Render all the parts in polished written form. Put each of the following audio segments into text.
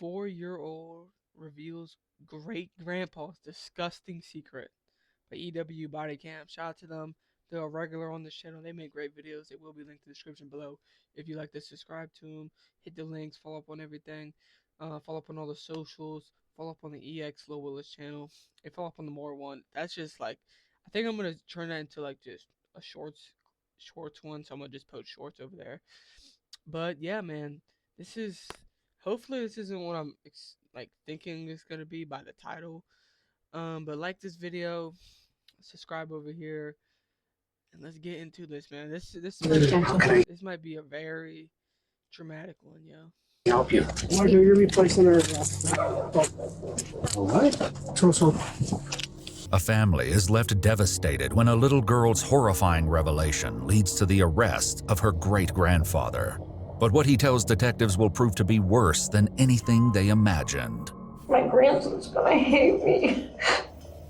4-year-old reveals great grandpa's disgusting secret by EWUBodycam. Shout out to them. They're a regular on this channel. They make great videos. They will be linked in the description below. If you like to subscribe to them, hit the links, follow up on everything, follow up on all the socials, follow up on the EX Low Willis channel, and follow up on the More one. That's just like, I think I'm gonna turn that into like just a shorts one. So I'm gonna just post shorts over there. But yeah, man, this is, hopefully this isn't what I'm like thinking it's gonna be by the title. But like this video, subscribe over here, and let's get into this, man. This might be a very dramatic one, yo. Help you. Why do you replace an arrest? What? A family is left devastated when a little girl's horrifying revelation leads to the arrest of her great-grandfather. But what he tells detectives will prove to be worse than anything they imagined. My grandson's gonna hate me.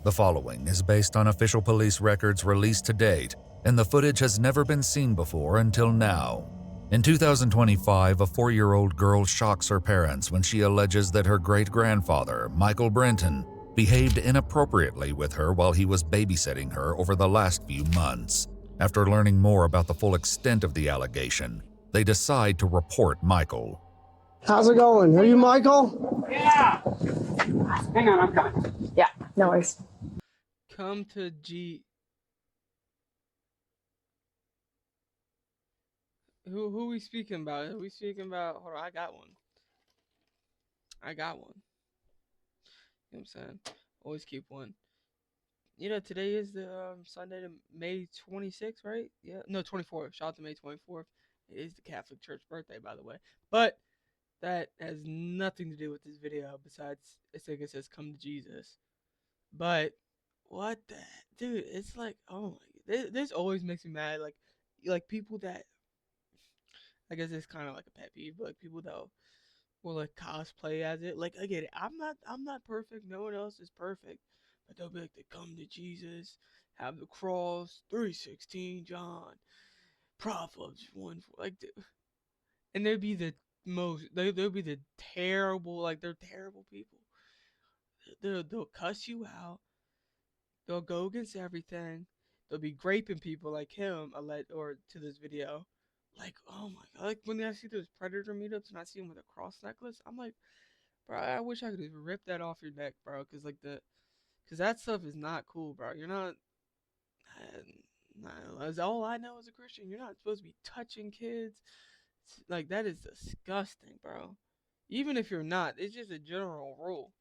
The following is based on official police records released to date, and the footage has never been seen before until now. In 2025, a 4-year-old girl shocks her parents when she alleges that her great-grandfather, Michael Brenton, behaved inappropriately with her while he was babysitting her over the last few months. After learning more about the full extent of the allegation, they decide to report Michael. How's it going? Are you Michael? Yeah. Hang on, I'm coming. Yeah, no worries. Come to G. Who we speaking about? Are we speaking about? Hold on, I got one. You know what I'm saying? Always keep one. You know, today is the Sunday, May 26th, right? Yeah, no, 24th. Shout out to May 24th. It is the Catholic Church birthday, by the way. But that has nothing to do with this video besides I think it says "Come to Jesus." But what the dude? It's like, oh my, this always makes me mad. Like people that, I guess it's kind of like a pet peeve, but like people that will like cosplay as it. Like I get it. I'm not perfect. No one else is perfect. But they'll be like, they come to Jesus, have the cross, 3:16 John, Proverbs 1, like, and they'll be the most. They'll be the terrible. Like they're terrible people. They'll cuss you out. They'll go against everything. They'll be graping people like him, or to this video. Like, oh my god, like when I see those predator meetups and I see him with a cross necklace, I'm like, bro, I wish I could just rip that off your neck, bro, because that stuff is not cool, bro. You're not, as all I know as a Christian, you're not supposed to be touching kids. Like, that is disgusting, bro. Even if you're not, it's just a general rule.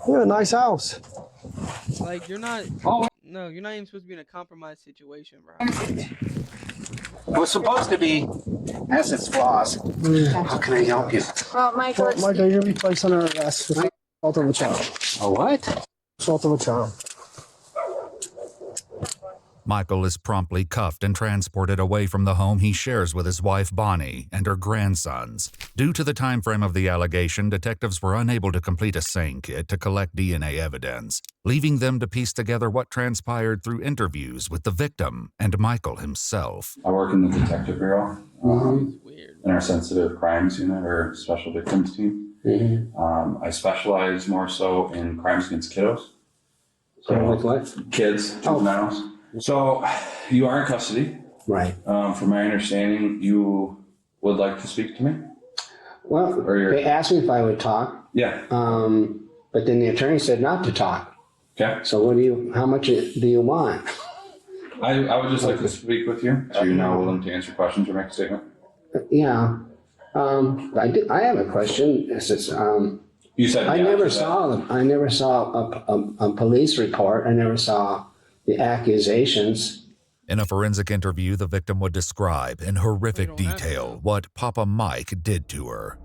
You have a nice house. Like, you're not, no, you're not even supposed to be in a compromised situation, bro. It was supposed to be, has its flaws. How can I help you? Well, Michael, Michael, you're replacing an arrest for assault of a child. A what? Assault of a child. Michael is promptly cuffed and transported away from the home he shares with his wife Bonnie and her grandsons. Due to the time frame of the allegation, detectives were unable to complete a SANE kit to collect DNA evidence, leaving them to piece together what transpired through interviews with the victim and Michael himself. I work in the Detective Bureau, in our Sensitive Crimes Unit or Special Victims Team. I specialize more so in crimes against kiddos. So, like what? Kids, juveniles. So, you are in custody. Right. From my understanding, you would like to speak to me? Well, they asked me if I would talk. Yeah. But then the attorney said not to talk. Okay. So how much do you want? I would just like to speak with you. So you're now willing to answer questions or make a statement? Yeah. I have a question. It's just, You said I never saw a police report. I never saw the accusations. In a forensic interview, the victim would describe in horrific detail what Papa Mike did to her.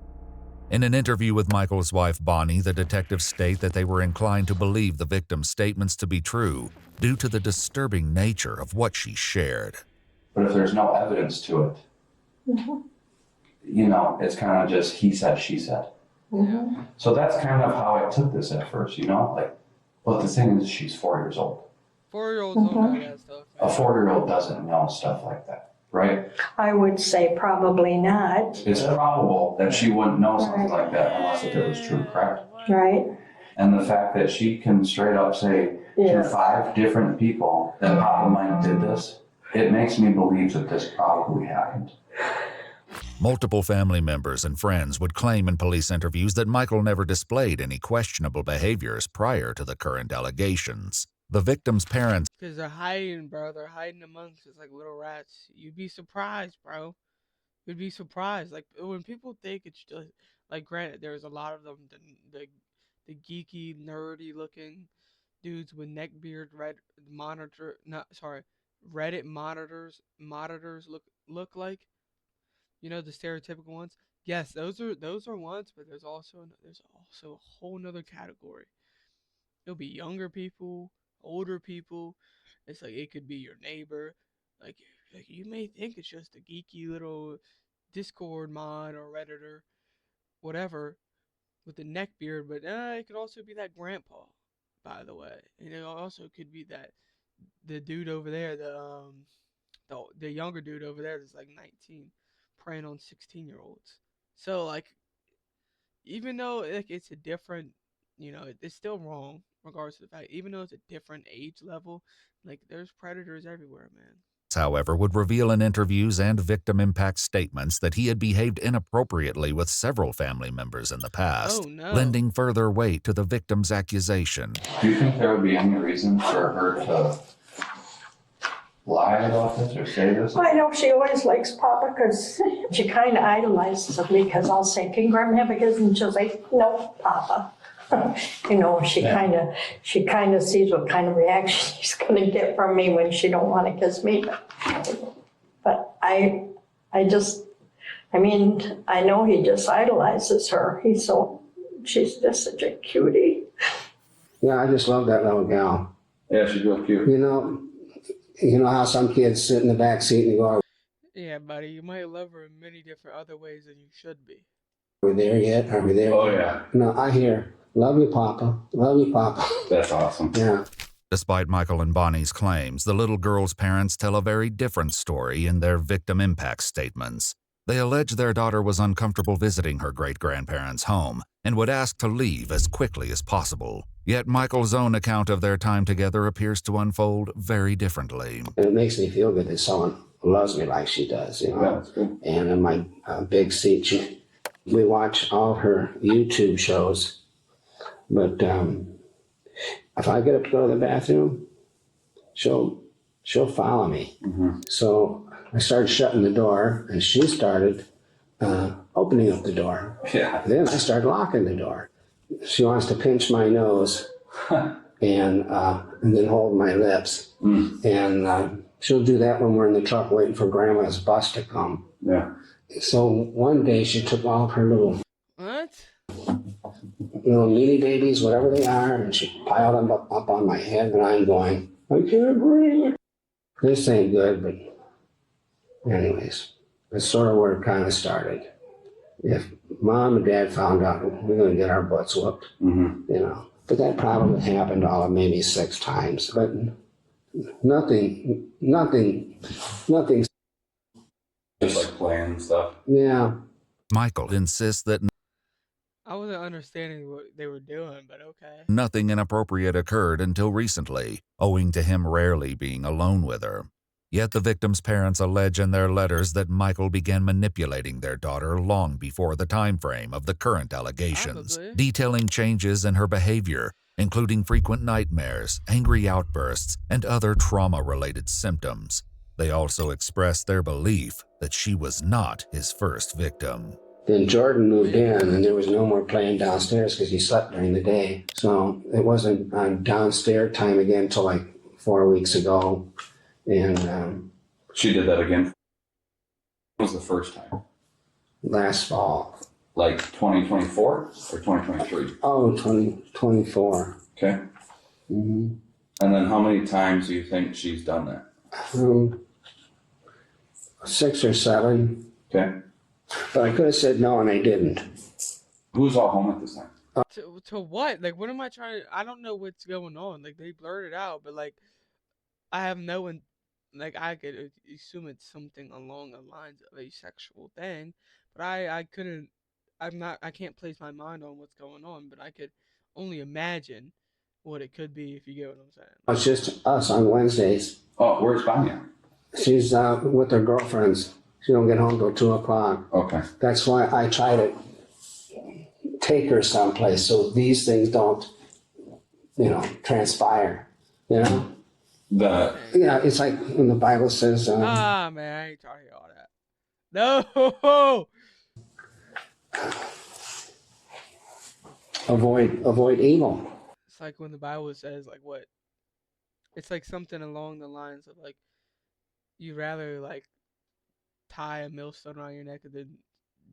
In an interview with Michael's wife Bonnie, the detectives state that they were inclined to believe the victim's statements to be true due to the disturbing nature of what she shared. But if there's no evidence to it, you know, it's kind of just he said, she said. So that's kind of how I took this at first, you know, like, but the thing is, she's 4 years old. 4-year-olds don't know that stuff. A 4-year-old doesn't know stuff like that. right? I would say probably not, It's probable that she wouldn't know something like that unless if it was true, correct? right? And the fact that she can straight up say to 5 different people that Papa Mike did this, it makes me believe that this probably happened. Multiple family members and friends would claim in police interviews that Michael never displayed any questionable behaviors prior to the current allegations. The victim's parents, Because they're hiding, bro. They're hiding amongst us like little rats. You'd be surprised, bro. You'd be surprised. Like, when people think it's just, like, granted, there's a lot of them, the geeky, nerdy looking dudes with neck beard, Reddit monitors look like, the stereotypical ones. Yes, those are ones, but there's also a whole nother category. It'll be younger people, older people. It's like it could be your neighbor. Like you may think it's just a geeky little Discord mod or Redditor, whatever, with the neck beard, but it could also be that grandpa, by the way. And it also could be that the dude over there, the younger dude over there that's like 19, preying on 16-year-olds. So like, even though like it's a different, it's still wrong regardless of the fact. Even though it's a different age level, like there's predators everywhere, man. however, would reveal in interviews and victim impact statements that he had behaved inappropriately with several family members in the past, Oh, no. lending further weight to the victim's accusation. Do you think there would be any reason for her to lie about this or say this? I know she always likes Papa because she kind of idolizes him, because I'll say, "Can Grandma have a kiss?" And she'll say, "No, Papa." She kind of sees what kind of reaction she's going to get from me when she don't want to kiss me. But I know he just idolizes her. She's just such a cutie. Yeah, I just love that little gal. Yeah, she's real cute. You know how some kids sit in the back seat and go, Yeah, buddy, you might love her in many different other ways than you should be. "Are we there yet? Are we there?" Oh, yeah. No, I hear, "Love you, Papa. Love you, Papa." That's awesome. Yeah. Despite Michael and Bonnie's claims, the little girl's parents tell a very different story in their victim impact statements. They allege their daughter was uncomfortable visiting her great-grandparents' home and would ask to leave as quickly as possible. Yet Michael's own account of their time together appears to unfold very differently. And it makes me feel good that someone loves me like she does, Yeah, that's good. And in my big seat, we watch all her YouTube shows. But if I get up to go to the bathroom, she'll follow me. Mm-hmm. So I started shutting the door, and she started opening up the door. Yeah. Then I started locking the door. She wants to pinch my nose and then hold my lips. And she'll do that when we're in the truck waiting for Grandma's bus to come. Yeah. So one day she took all of her little mini babies, whatever they are, and she piled them up on my head, and I'm going, "I can't breathe." This ain't good, but anyways, that's sort of where it kind of started. If Mom and Dad found out, we're going to get our butts whooped, But that probably happened all of maybe 6 times, but nothing. Just like playing and stuff. Yeah. Michael insists that I wasn't understanding what they were doing, but okay. nothing inappropriate occurred until recently, owing to him rarely being alone with her. Yet the victim's parents allege in their letters that Michael began manipulating their daughter long before the time frame of the current allegations, Probably. detailing changes in her behavior, including frequent nightmares, angry outbursts, and other trauma-related symptoms. They also expressed their belief that she was not his first victim. Then Jordan moved in, and there was no more playing downstairs because he slept during the day. So it wasn't downstairs time again until like 4 weeks ago. And She did that again. When was the first time? last fall. Like 2024 or 2023? Oh, 2024. Okay. Mm-hmm. And then how many times do you think she's done that? 6 or 7. Okay. But I could have said no, and I didn't. Who's all home at this time? To what? Like, what am I trying to? I don't know what's going on. Like, they blurred it out, but like, I have no like I could assume it's something along the lines of a sexual thing, but I couldn't. I can't place my mind on what's going on, but I could only imagine what it could be if you get what I'm saying. It's just us on Wednesdays. Oh, where's Vanya? She's with her girlfriends. She don't get home till 2 o'clock. Okay. That's why I try to take her someplace so these things don't, transpire. Yeah, it's like when the Bible says. Man, I ain't talking all that. No. Avoid evil. It's like when the Bible says like what? It's like something along the lines of like you'd rather like tie a millstone around your neck and then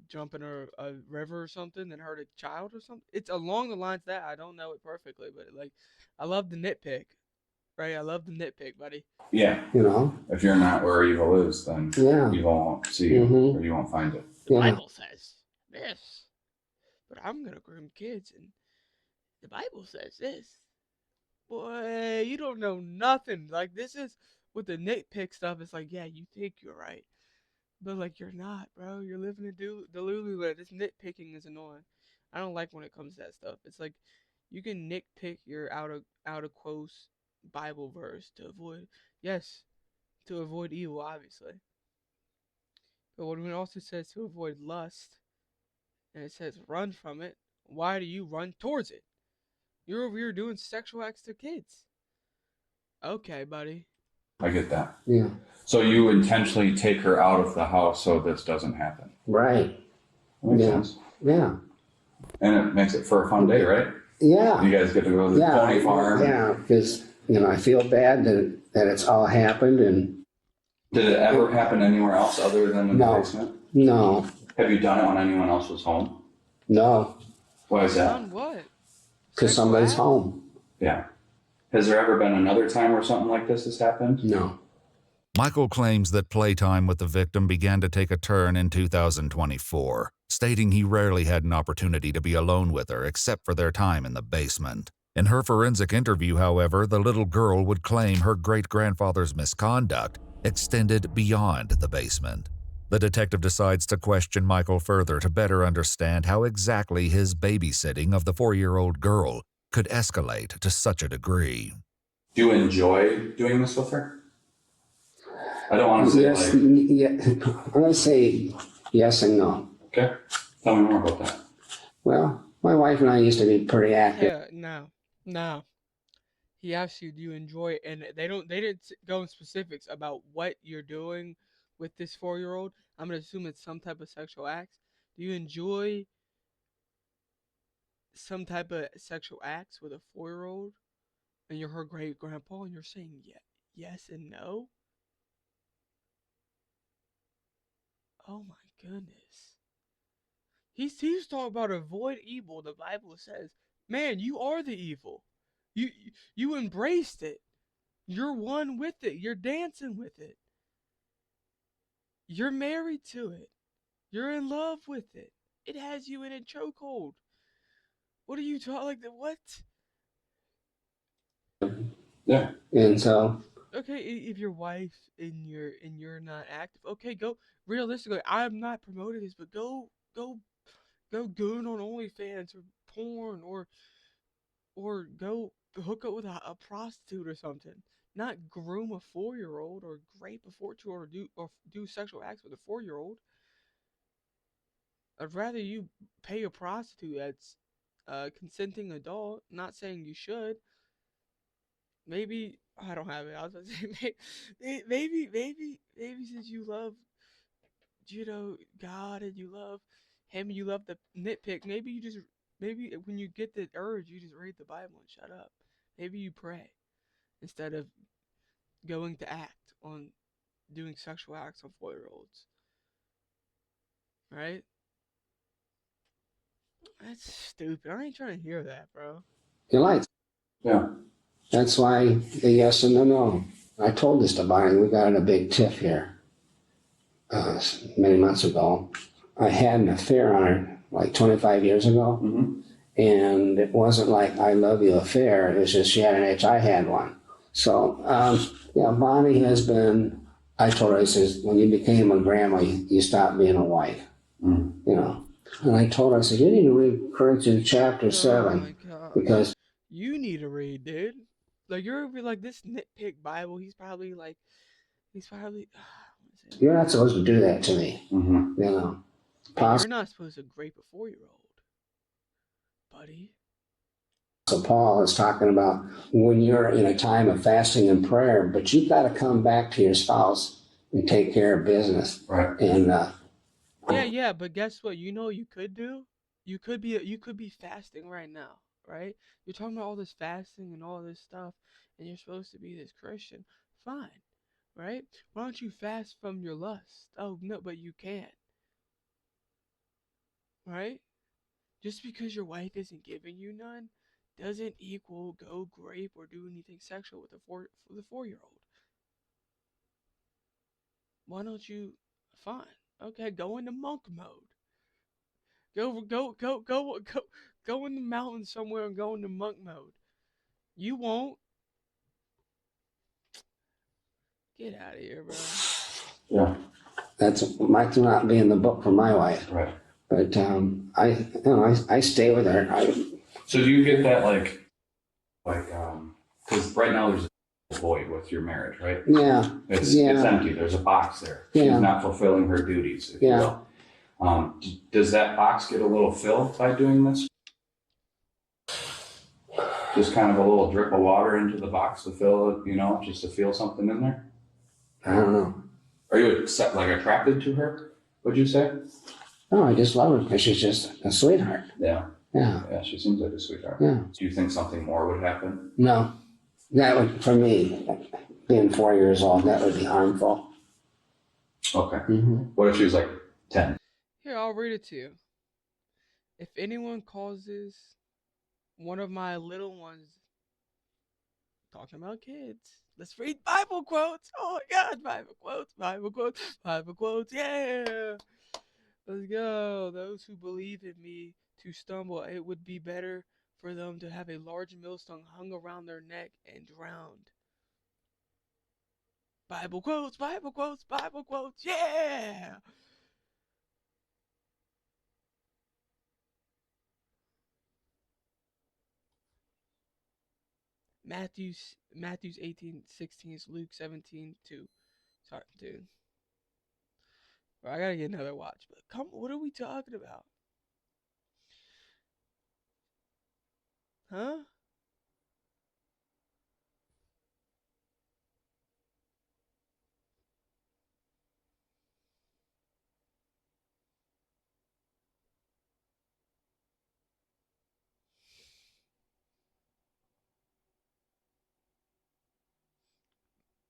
jump in a river or something than hurt a child or something. It's along the lines that I don't know it perfectly, but like I love the nitpick, right? I love the nitpick, buddy. Yeah. If you're not where evil is, then evil won't see you or you won't find it. The Bible says this, but I'm gonna groom kids, and the Bible says this. Boy, you don't know nothing. Like this is with the nitpick stuff. It's like, yeah, you think you're right, but like you're not, bro. You're living in Delulu land. This nitpicking is annoying. I don't like when it comes to that stuff. It's like you can nitpick your out of quotes Bible verse to avoid evil, obviously. But when it also says to avoid lust, and it says run from it, why do you run towards it? You're over here doing sexual acts to kids. Okay, buddy. I get that. Yeah. So you intentionally take her out of the house so this doesn't happen. Right. That makes sense. Yeah. And it makes it for a fun day, right? Yeah. You guys get to go to the pony farm. Yeah, because I feel bad that it's all happened. And did it ever happen anywhere else other than in the basement? No. Have you done it when anyone else was home? No. Why is that? On what? Because somebody's home. Yeah. Has there ever been another time where something like this has happened? No. Michael claims that playtime with the victim began to take a turn in 2024, stating he rarely had an opportunity to be alone with her except for their time in the basement. In her forensic interview, however, the little girl would claim her great-grandfather's misconduct extended beyond the basement. The detective decides to question Michael further to better understand how exactly his babysitting of the 4-year-old girl could escalate to such a degree. Do you enjoy doing this with her? I don't want to say yes, I'm going to say yes and no. Okay. Tell me more about that. Well, my wife and I used to be pretty active. Yeah, no. He asked you, do you enjoy it? And they didn't go in specifics about what you're doing with this 4-year-old. I'm going to assume it's some type of sexual acts. Do you enjoy some type of sexual acts with a 4-year-old? And you're her great grandpa and you're saying yes and no? Oh my goodness. He's talking about avoid evil. The Bible says, man, you are the evil. You embraced it. You're one with it. You're dancing with it. You're married to it. You're in love with it. It has you in a chokehold. What are you talking like that? What? Yeah. And so. Okay, if your wife and you're not active, okay, go realistically. I'm not promoting this, but go goon on OnlyFans or porn or go hook up with a prostitute or something. Not groom a 4-year-old or rape a 4-year-old or do sexual acts with a 4-year-old. I'd rather you pay a prostitute that's consenting adult. Not saying you should. Maybe I don't have it. I was gonna say maybe since you love, God and you love Him, and you love the nitpick. Maybe when you get the urge, you just read the Bible and shut up. Maybe you pray instead of going to act on doing sexual acts on 4-year-olds. Right? That's stupid. I ain't trying to hear that, bro. You like? Yeah. That's why the yes and the no. I told this to Bonnie. We got in a big tiff here many months ago. I had an affair on her like 25 years ago. Mm-hmm. And it wasn't like I love you affair. It was just she had an itch, I had one. So, yeah, Bonnie has been, I told her, I says, when you became a grandma, you stopped being a wife, you know. And I told her, I said, you need to read Corinthians chapter 7, my gosh. because You need to read, dude. Like you're like this nitpick Bible. He's probably. you're not supposed to do that to me, you know. You're not supposed to grape a 4-year-old, buddy. So Paul is talking about when you're in a time of fasting and prayer, but you've got to come back to your spouse and take care of business. Right. And Yeah, but guess what? You know what you could do? You could be fasting right now, right? You're talking about all this fasting and all this stuff, and you're supposed to be this Christian. Fine, right? Why don't you fast from your lust? Oh no, but you can't, right? Just because your wife isn't giving you none doesn't equal go grape or do anything sexual with the 4-year-old. Why don't you? Fine, okay, go into monk mode. Go in the mountains somewhere and go into monk mode. You won't. Get out of here, bro. yeah, that's might not be in the book for my wife. Right. But I stay with her. So do you get that because right now there's a void with your marriage, right? Yeah. It's empty. There's a box there. Yeah. She's not fulfilling her duties, if you will. Does that box get a little filled by doing this? Just kind of a little drip of water into the box to fill it, just to feel something in there? I don't know. Are you attracted to her, would you say? No, I just love her because she's just a sweetheart. Yeah. Yeah. Yeah, she seems like a sweetheart. Yeah. Do you think something more would happen? No. That would, for me, being 4 years old, that would be harmful. Okay. Mm-hmm. What if she was like 10? Here, I'll read it to you. If anyone causes one of my little ones, talking about kids, let's read Bible quotes. Oh my God, Bible quotes, yeah. Let's go. Those who believe in me to stumble, it would be better for them to have a large millstone hung around their neck and drowned. Bible quotes, yeah. Matthew's 18:16, Luke 17:2. Sorry, dude. Bro, I gotta get another watch. But what are we talking about? Huh?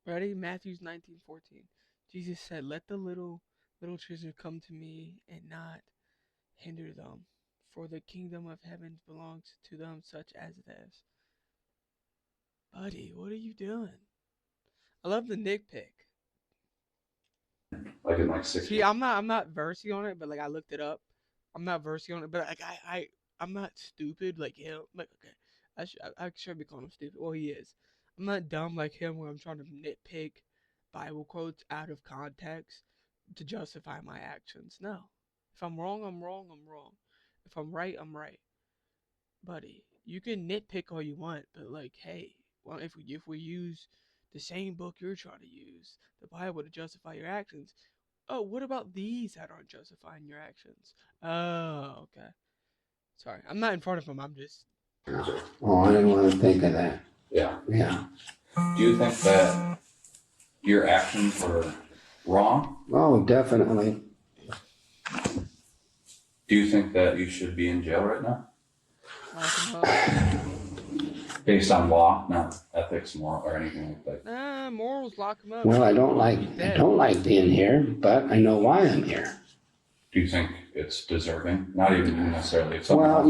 Ready? Matthew's 19:14. Jesus said, "Let the little children come to me and not hinder them, for the kingdom of heaven belongs to them such as this." Buddy, what are you doing? I love the nitpick. Like in 6 See, I'm not versy on it, but like I looked it up. I'm not versy on it, but like I'm not stupid like him. Like okay, I should be calling him stupid. Well, he is. I'm not dumb like him where I'm trying to nitpick Bible quotes out of context to justify my actions. No. If I'm wrong, I'm wrong. I'm wrong. If I'm right, I'm right. Buddy, you can nitpick all you want, but like, hey, well, if we use the same book you're trying to use, the Bible, to justify your actions, oh, what about these that aren't justifying your actions? Oh, okay. Sorry, I'm not in front of him. I'm just. Oh, I didn't want to think of that. Yeah. Yeah. Do you think that your actions were wrong? Oh, definitely. Do you think that you should be in jail right now? Based on law, not ethics, moral, or anything like that. Nah, morals, lock him up. Well, I don't like being here, but I know why I'm here. Do you think it's deserving? Not even necessarily. Well,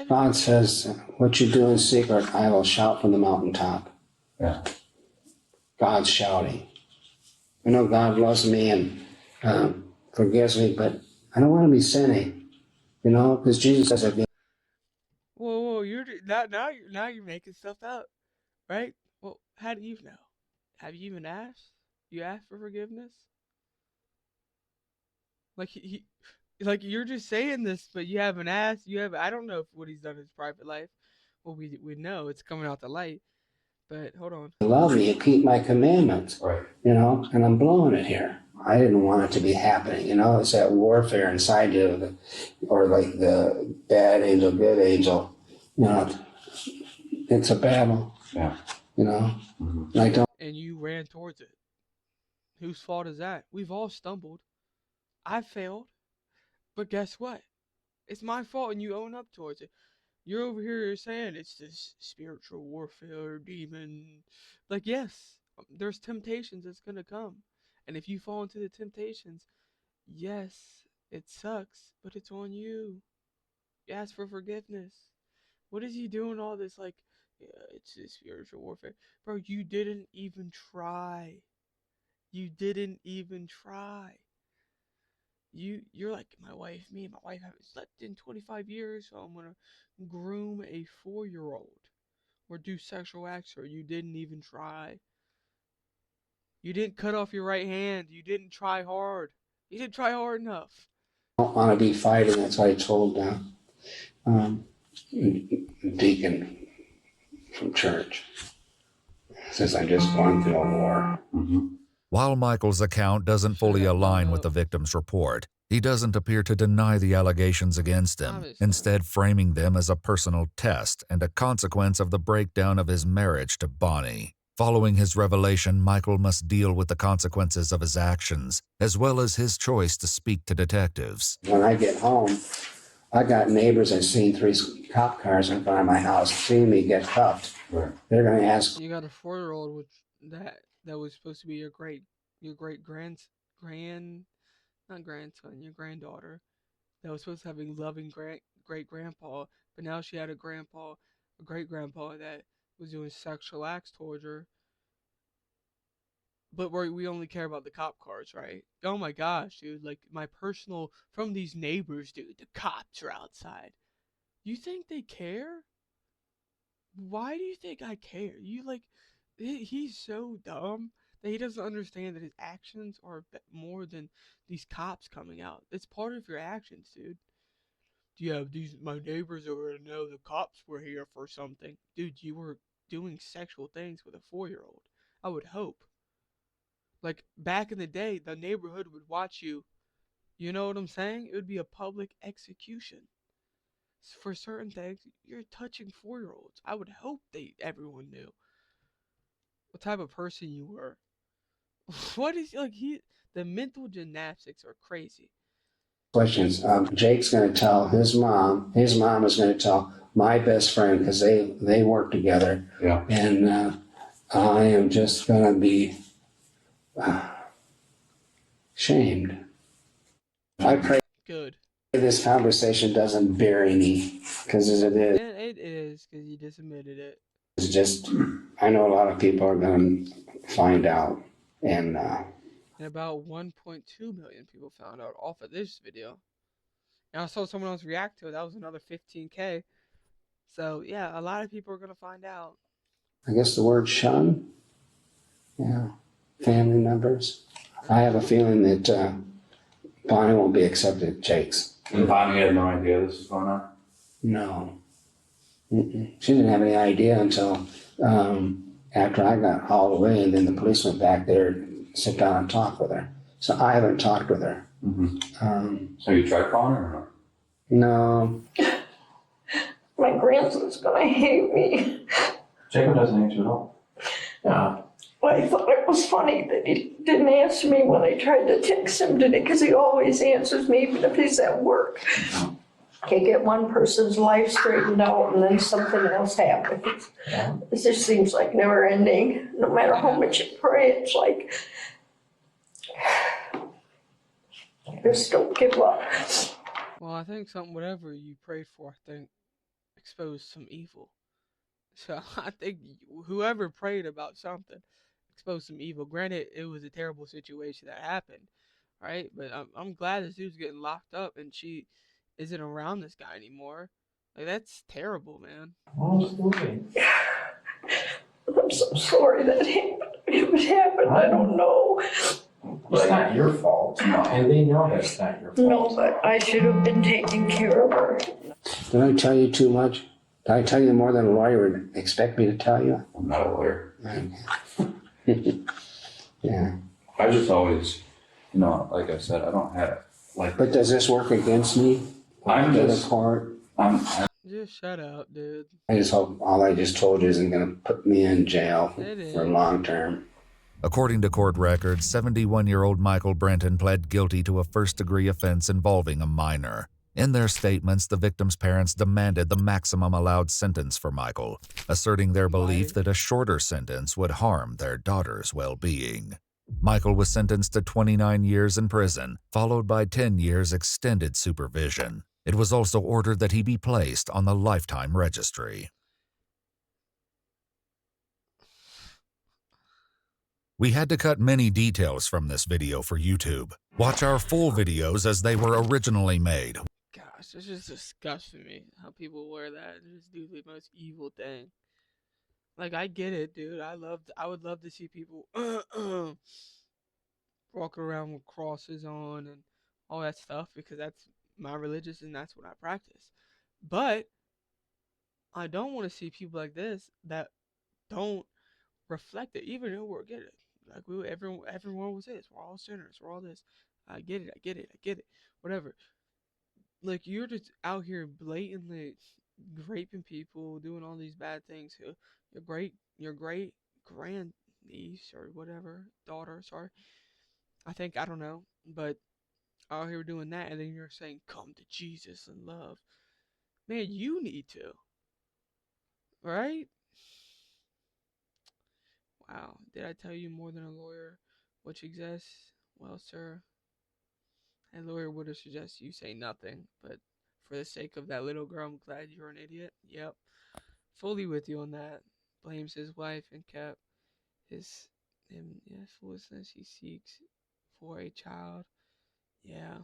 God says, "What you do in secret, I will shout from the mountaintop." Yeah. God's shouting. I know God loves me and forgives me, but I don't want to be sinning, because Jesus says, Whoa, you're now you're making stuff up. right? Well, how do you know? Have you even asked? You asked for forgiveness? Like like you're just saying this, but you haven't asked. You have. I don't know if what he's done in his private life. Well, we know it's coming out the light. But hold on. You love me, you keep my commandments, Right. you know, and I'm blowing it here. I didn't want it to be happening, you know. It's that warfare inside you, or like the bad angel, good angel. You know, it's a battle. Yeah. You know, Mm-hmm. and I don't. And you ran towards it. Whose fault is that? We've all stumbled. I failed. But guess what? It's my fault, and you own up towards it. You're over here saying it's this spiritual warfare demon. Like, yes, there's temptations that's gonna come. And if you fall into the temptations, yes, it sucks, but it's on you. You ask for forgiveness. What is he doing all this like, yeah, it's this spiritual warfare? Bro, you didn't even try. You didn't even try. You're like, me and my wife haven't slept in 25 years, so I'm gonna groom a 4-year-old or do sexual acts, or you didn't even try. You didn't cut off your right hand. You didn't try hard. You didn't try hard enough. I don't want to be fighting. That's what I told deacon from church. Says I'm just going through a war. Mm-hmm. While Michael's account doesn't fully align with the victim's report, he doesn't appear to deny the allegations against him, instead framing them as a personal test and a consequence of the breakdown of his marriage to Bonnie. Following his revelation, Michael must deal with the consequences of his actions, as well as his choice to speak to detectives. When I get home, I got neighbors that seen 3 cop cars in front of my house, seeing me get cuffed. Right. They're going to ask. You got a 4-year-old, which that was supposed to be your great not grandson, your granddaughter, that was supposed to have a loving great grandpa, but now she had a great grandpa that was doing sexual acts towards her. But we only care about the cop cars, right? Oh my gosh, dude! Like my personal from these neighbors, dude. The cops are outside. You think they care? Why do you think I care? You like, he's so dumb that he doesn't understand that his actions are more than these cops coming out. It's part of your actions, dude. Yeah, my neighbors are gonna know the cops were here for something. Dude, you were doing sexual things with a 4-year-old. I would hope. Like back in the day, the neighborhood would watch you. You know what I'm saying? It would be a public execution. For certain things, you're touching 4-year-olds. I would hope everyone knew what type of person you were. What is like the mental gymnastics are crazy. Questions. Jake's going to tell his mom. His mom is going to tell my best friend, because they work together. Yeah. And I am just going to be shamed. I pray Good. this conversation doesn't bury me, because as it is, And it is, because you just admitted it. it's just, I know a lot of people are going to find out. And about 1.2 million people found out off of this video. And I saw someone else react to it. That was another 15K. So, yeah, a lot of people are going to find out. I guess the word shun. Yeah. Family members. I have a feeling that Bonnie won't be accepted at Jake's. And Bonnie had no idea this was going on? No. She didn't have any idea until after I got hauled away, and then the police went back there and sit down and talk with her. So I haven't talked with her. Mm-hmm. So you tried calling her or no? My grandson's gonna hate me. Jacob doesn't answer at all. I thought it was funny that he didn't answer me when I tried to text him today, because he always answers me even if he's at work. Can't get one person's life straightened out and then something else happens. It just seems like never ending. No matter how much you pray, it's like, just don't give up. Well, I think whatever you prayed for, I think, exposed some evil. So I think whoever prayed about something exposed some evil. Granted, it was a terrible situation that happened, right? But I'm glad this dude's getting locked up and she isn't around this guy anymore. Like, that's terrible, man. Absolutely. I'm so sorry that happened. It happened. I don't know. It's not your fault. No. And they know that's not your fault. No, but I should have been taking care of her. Did I tell you too much? Did I tell you more than a lawyer would expect me to tell you? I'm not a lawyer. Yeah. I just always, you know, like I said, I don't have, like. But does this work against me? I'm To just. the court? Just shut up, dude. I just hope all I just told you isn't going to put me in jail It for is. long term. According to court records, 71-year-old Michael Brenton pled guilty to a first-degree offense involving a minor. In their statements, the victim's parents demanded the maximum allowed sentence for Michael, asserting their belief that a shorter sentence would harm their daughter's well-being. Michael was sentenced to 29 years in prison, followed by 10 years extended supervision. It was also ordered that he be placed on the lifetime registry. We had to cut many details from this video for YouTube. Watch our full videos as they were originally made. Gosh, it's just disgusting me how people wear that and just do the most evil thing. Like, I get it, dude. I would love to see people walking around with crosses on and all that stuff because that's my religious and that's what I practice. But I don't want to see people like this that don't reflect it, even though we're get it. Like everyone was this. We're all sinners. We're all this. I get it. I get it. I get it. Whatever. Like, you're just out here blatantly raping people, doing all these bad things. Your great grand niece or whatever, daughter. Sorry. I don't know, but out here doing that, and then you're saying, "Come to Jesus and love." Man, you need to, right? Wow. Did I tell you more than a lawyer which exists? Well, sir, a lawyer would have suggested you say nothing, but for the sake of that little girl, I'm glad you're an idiot. Yep. Fully with you on that. Blames his wife and kept foolishness he seeks for a child. Yeah.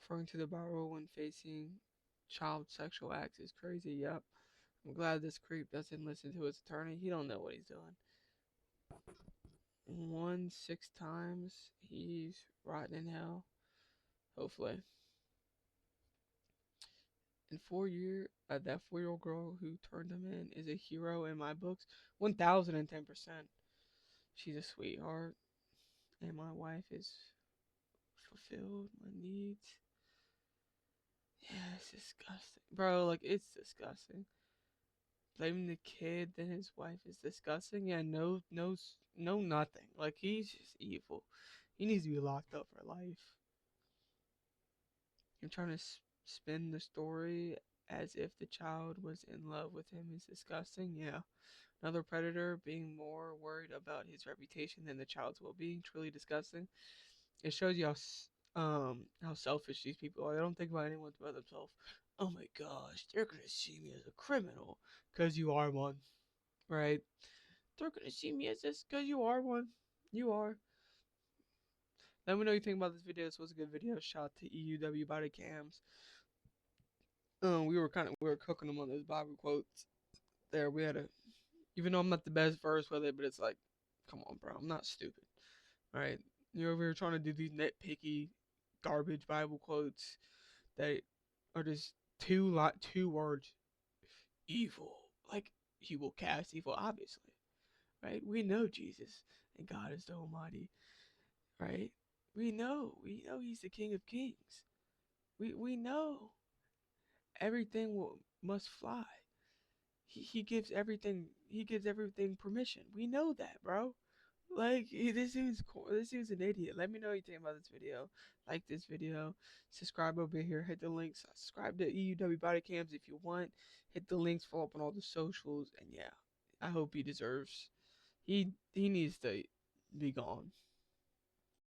Referring to the Bible when facing child sexual acts is crazy. Yep. I'm glad this creep doesn't listen to his attorney. He don't know what he's doing. 6 times. He's rotten in hell. Hopefully. In 4 years, that 4-year-old girl who turned him in is a hero in my books. 1010%. She's a sweetheart. And my wife is fulfilled my needs. Yeah, it's disgusting. Bro, like, it's disgusting. Blaming the kid, then his wife is disgusting. Yeah, no, nothing. Like, he's just evil. He needs to be locked up for life. You're trying to spin the story as if the child was in love with him is disgusting. Yeah. Another predator being more worried about his reputation than the child's well-being. Truly disgusting. It shows you how selfish these people are. They don't think about anyone but themselves. Oh my gosh, they're gonna see me as a criminal because you are one, right? They're gonna see me as this because you are one. You are. Let me know what you think about this video. This was a good video. Shout out to EUWBodycams. We were cooking them on those Bible quotes. There, we had even though I'm not the best verse with it, but it's like, come on, bro, I'm not stupid, right? You're over here trying to do these nitpicky, garbage Bible quotes that are just two words, evil. Like, he will cast evil, obviously, right? We know Jesus and God is the Almighty, right? We know He's the King of Kings. We know everything must fly. He gives everything permission. We know that, bro. Like, this dude's an idiot. Let me know what you think about this video. Like this video, subscribe over here, hit the links, subscribe to EUWBodycams if you want, hit the links, follow up on all the socials, and yeah, I hope he needs to be gone.